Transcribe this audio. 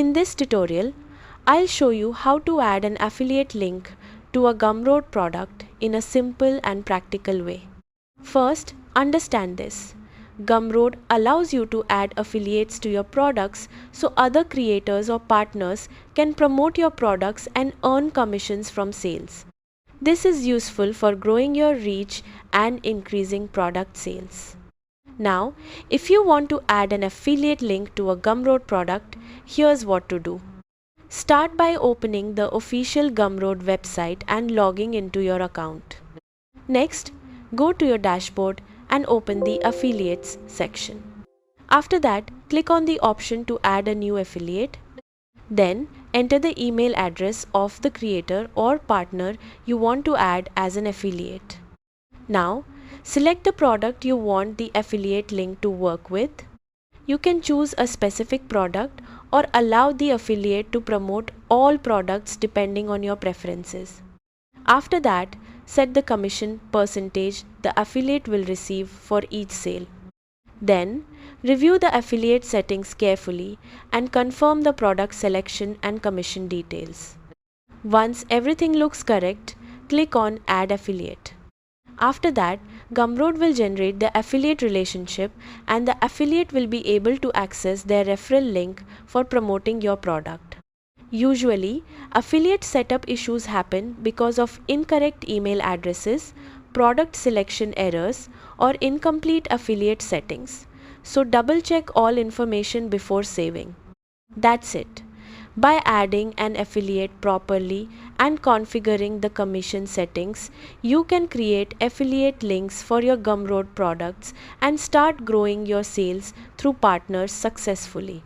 In this tutorial, I'll show you how to add an affiliate link to a Gumroad product in a simple and practical way. First, understand this. Gumroad allows you to add affiliates to your products so other creators or partners can promote your products and earn commissions from sales. This is useful for growing your reach and increasing product sales. Now, if you want to add an affiliate link to a Gumroad product, here's what to do. Start by opening the official Gumroad website and logging into your account. Next, go to your dashboard and open the Affiliates section. After that, click on the option to add a new affiliate. Then, enter the email address of the creator or partner you want to add as an affiliate. Now, select the product you want the affiliate link to work with. You can choose a specific product or allow the affiliate to promote all products depending on your preferences. After that, set the commission percentage the affiliate will receive for each sale. Then, review the affiliate settings carefully and confirm the product selection and commission details. Once everything looks correct, click on Add Affiliate. After that, Gumroad will generate the affiliate relationship and the affiliate will be able to access their referral link for promoting your product. Usually, affiliate setup issues happen because of incorrect email addresses, product selection errors, or incomplete affiliate settings. So double check all information before saving. That's it. By adding an affiliate properly and configuring the commission settings, you can create affiliate links for your Gumroad products and start growing your sales through partners successfully.